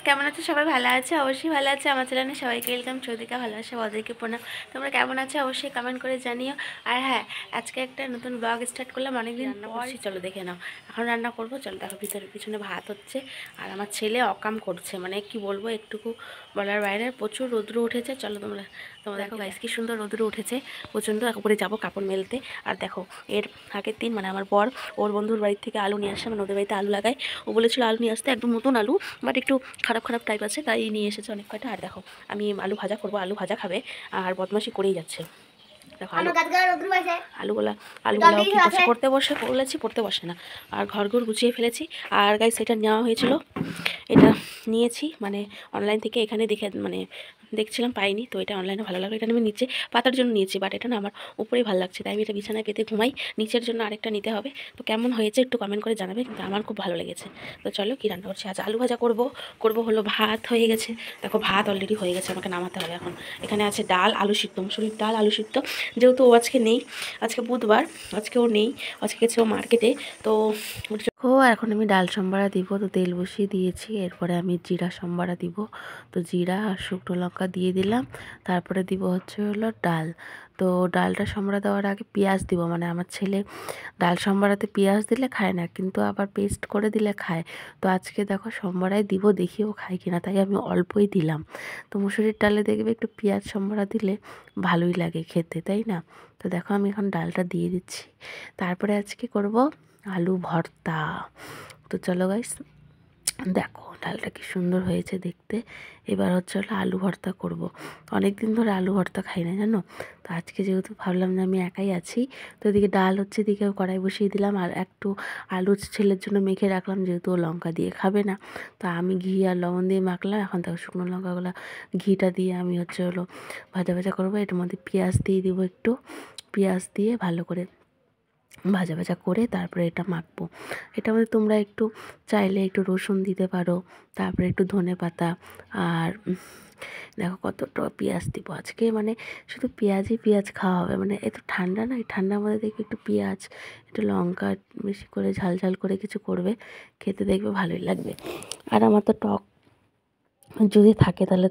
কেমন আছো সবাই? ভালো আছে? অবশ্যই ভালো আছে। আমার চ্যানেলে সবাইকে ওয়েলকাম। চৌদিকা ভালোবাসা, ওদেরকে প্রণাম। তোমরা কেমন আছো অবশ্যই কমেন্ট করে জানিও। আর হ্যাঁ, আজকে একটা নতুন ব্লগ স্টার্ট করলাম, অনেকদিন রান্না করছি, চলো দেখে নাও। এখন রান্না করবো, চলো দেখো। পিছনে ভাত হচ্ছে আর আমার ছেলে অকাম করছে, মানে কি বলবো, একটুকু বলার বাইরে। প্রচুর রৌদ্র উঠেছে, চলো তোমরা দেখো গাইস, কি সুন্দর রৌদ্র উঠেছে প্রচণ্ড। একবারে যাবো কাপড় মেলতে। আর দেখো, এর আগের দিন মানে আমার বর ওর বন্ধুর বাড়ির থেকে আলু নিয়ে আসে, মানে ওদের বাড়িতে আলু লাগায়। ও বলেছিল আলু নিয়ে আসতে, একদম নতুন আলু, বাট একটু খারাপ খারাপ টাইপ আছে, তাই নিয়ে এসেছে অনেক কয়টা। আর দেখো, আমি আলু ভাজা করবো, আলু ভাজা খাবে আর বদমাশি করেই যাচ্ছে। দেখো আলুগুলা পড়তে বলেছি, পড়তে বসে না। আর ঘর গুছিয়ে ফেলেছি। আর গাইস, সেটা নেওয়া হয়েছিল, এটা নিয়েছি মানে অনলাইন থেকে। এখানে দেখে মানে দেখছিলাম, পাইনি, তো এটা অনলাইনে ভালো লাগলো। এটা আমি নিচে পাতার জন্য নিয়েছি, বাট এটা না আমার উপরেই ভালো লাগছে, তাই আমি এটা বিছানায় পেতে ঘুমাই। নিচের জন্য আরেকটা নিতে হবে। তো কেমন হয়েছে একটু কমেন্ট করে জানাবে, কিন্তু আমার খুব ভালো লেগেছে। তো চলো, কি রান্না করছি আজ? আলু ভাজা করব হলো। ভাত হয়ে গেছে, দেখো ভাত অলরেডি হয়ে গেছে, আমাকে নামাতে হবে এখন। এখানে আছে ডাল, আলু সিদ্ধ, মুসুরির ডাল, আলু সিদ্ধ। যেহেতু ও আজকে নেই, আজকে বুধবার, আজকে ও নেই, আজকে গেছে ও মার্কেটে। তো এখন আমি ডাল সম্বারা দিব, তো তেল বসিয়ে দিয়েছি। এরপরে আমি জিরা সম্বারা দিব, তো জিরা আর শুকনো লঙ্কা দিয়ে দিলাম। তারপরে দিব হলো ডাল। তো ডালটা সম্বারা দেওয়ার আগে পেঁয়াজ দিব, মানে আমার ছেলে ডাল সম্বারাতে পেঁয়াজ দিলে খায় না, কিন্তু আবার পেস্ট করে দিলে খায়। তো আজকে দেখো সম্বারায় দিব, দেখি ও খায় কিনা, তাই আমি অল্পই দিলাম। তো মুসুরির ডালে দেখবে একটু পেঁয়াজ সম্বারা দিলে ভালোই লাগে খেতে, তাই না? তো দেখো, আমি এখন ডালটা দিয়ে দিচ্ছি। তারপরে আজকে করব আলু ভর্তা। তো চলো গাইস, দেখো ডালটা কি সুন্দর হয়েছে দেখতে। এবার হলো আলু ভর্তা করব। অনেক দিন ধরে আলু ভর্তা খাই না, জানো। তো আজকে যেহেতু ভাবলাম যে আমি একাই আছি, তো এদিকে ডাল হচ্ছে, এদিকে কড়াই বসিয়ে দিলাম। আর একটু আলু ছেলের জন্য মেখে রাখলাম, যেহেতু ও লঙ্কা দিয়ে খাবে না। তো আমি ঘি আর লবণ দিয়ে মাখলাম। এখন দেখো শুকনো লঙ্কাগুলো ঘিটা দিয়ে আমি হলো ভাজা ভাজা করবো। এটার মধ্যে পেঁয়াজ দিয়ে দিব, একটু পেঁয়াজ দিয়ে ভালো করে ভাজা ভাজা করে তারপরে এটা মাখবো। এটার মধ্যে তোমরা একটু চাইলে একটু রসুন দিতে পারো, তারপরে একটু ধনে পাতা। আর দেখো কতটা পেঁয়াজ দিব আজকে, মানে শুধু পেঁয়াজ খাওয়া হবে। মানে এত ঠান্ডা না, এই ঠান্ডার মধ্যে দেখবে একটু পেঁয়াজ, একটু লঙ্কা বেশি করে ঝাল ঝাল করে কিছু করবে, খেতে দেখবে ভালোই লাগবে। আর আমার তো টক যদি থাকে তাহলে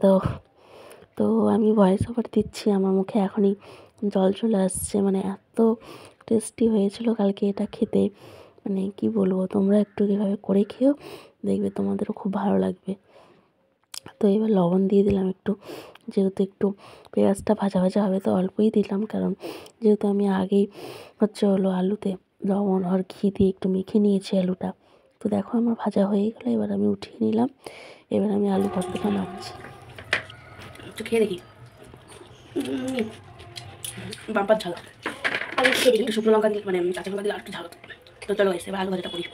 তো আমি ভয়েস ওভার দিচ্ছি, আমার মুখে এখনই জল চলে আসছে, মানে এত টেস্টি হয়েছিল কালকে এটা খেতে, মানে কি বলবো। তোমরা একটু এভাবে করে খেও, দেখবে তোমাদেরও খুব ভালো লাগবে। তো এবার লবণ দিয়ে দিলাম একটু, যেহেতু একটু পেঁয়াজটা ভাজা ভাজা হবে, তো অল্পই দিলাম, কারণ যেহেতু আমি আগেই হলো আলুতে লবণ আর ঘি দিয়ে একটু মেখে নিয়েছি আলুটা। তো দেখো আমার ভাজা হয়ে গেলো, এবার আমি উঠিয়ে নিলাম। এবার আমি আলু ভর্তাটা মাখছি, একটু খেয়ে দেখি। বাম্পার ঝাল, একটু শুকনো লঙ্কা দিলে, মানে কাঁচা লঙ্কা দিলে আর একটু ঝাল হতো। তো চলো এসে আলু ভাজাটা করি।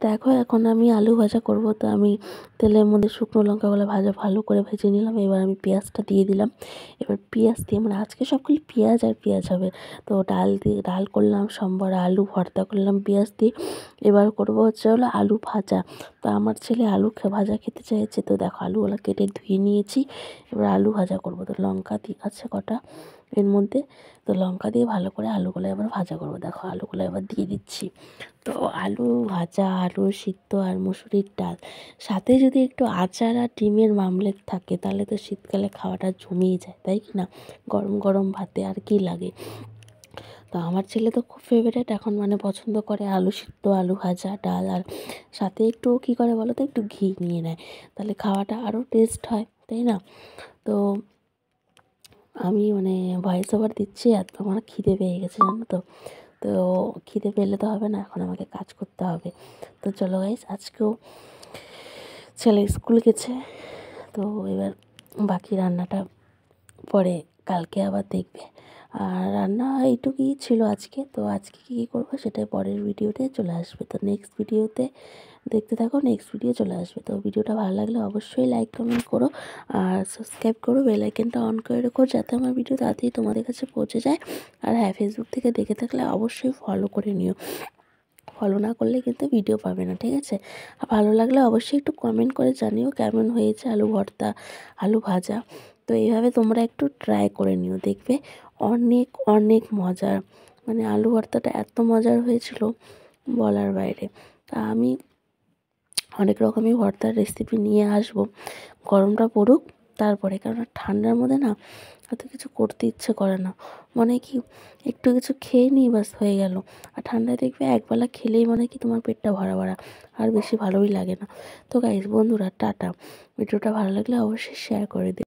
দেখো এখন আমি আলু ভাজা করব, তো আমি তেলের মধ্যে শুকনো লঙ্কাগুলো ভালো করে ভেজে নিলাম। এবার আমি পেঁয়াজটা দিয়ে দিলাম। এবার পেঁয়াজ দিয়ে, মানে আজকে সবগুলি পেঁয়াজ আর পেঁয়াজ হবে। তো ডাল করলাম, সম্বার আলু ভর্তা করলাম পেঁয়াজ দিয়ে। এবার করবো হলো আলু ভাজা। তো আমার ছেলে আলু ভাজা খেতে চাইছে, তো দেখো আলুগুলো কেটে ধুয়ে নিয়েছি। এবার আলু ভাজা করব, তো লঙ্কা দিয়ে আছে কটা এর মধ্যে, তো লঙ্কা দিয়ে ভালো করে আলুগুলো এবার ভাজা করব। দেখো আলুগুলো এবার দিয়ে দিচ্ছি। তো আলু ভাজা, আলু সিদ্ধ আর মুসুরির ডাল, সাথে যদি একটু আচার আর ডিমের মামলেট থাকে, তাহলে তো শীতকালে খাওয়াটা জমিয়ে যায়, তাই কি না? গরম গরম ভাতে আর কি লাগে। তো আমার ছেলে তো খুব ফেভারিট এখন, মানে পছন্দ করে আলু সিদ্ধ, আলু ভাজা, ডাল, আর সাথে একটু কী করে বলো তো, একটু ঘি নিয়ে নেয়, তাহলে খাওয়াটা আরও টেস্ট হয়, তাই না? তো আমি মানে ভয়েস ওভার দিচ্ছি, আর আমার খিদে পেয়ে গেছে, জানো তো। তো খিদে পেলে তো হবে না, এখন আমাকে কাজ করতে হবে। তো চলো গাইস, আজকেও ছেলে স্কুল গেছে, তো এবার বাকি রান্নাটা পরে কালকে আবার দেখবে। আর রান্না এইটুকুই ছিল আজকে। তো আজকে কী করবো সেটাই পরের ভিডিওতে চলে আসবে। তো নেক্সট ভিডিওতে দেখতে থাকো, নেক্সট ভিডিও চলে আসবে। তো ভিডিওটা ভালো লাগলে অবশ্যই লাইক কমেন্ট করো আর সাবস্ক্রাইব করো, বেল আইকনটা অন করে রেখো, যাতে আমার ভিডিও তাড়াতাড়ি তোমাদের কাছে পৌঁছে যায়। আর হ্যাঁ, ফেসবুক থেকে দেখে থাকলে অবশ্যই ফলো করে নিও, ফলো না করলে কিন্তু ভিডিও পাবে না, ঠিক আছে? আর ভালো লাগলে অবশ্যই একটু কমেন্ট করে জানিও কেমন হয়েছে আলু ভর্তা, আলু ভাজা। তো এইভাবে তোমরা একটু ট্রাই করে নিও, দেখবে অনেক অনেক মজার, মানে আলু ভর্তাটা এত মজার হয়েছিল বলার বাইরে। তা আমি অনেক রকমই ভর্তার রেসিপি নিয়ে আসবো। গরমটা পড়ুক তারপরে, কারণ ঠান্ডার মধ্যে না এত কিছু করতে ইচ্ছে করে না, মানে কি একটু কিছু খেয়ে নিই বাস হয়ে গেল। আর ঠান্ডায় দেখবে একবেলা খেলেই মানে কি তোমার পেটটা ভরা ভরা, আর বেশি ভালোই লাগে না। তো গাইস বন্ধুরা টাটা, ভিডিওটা ভালো লাগলে অবশ্যই শেয়ার করে দিও।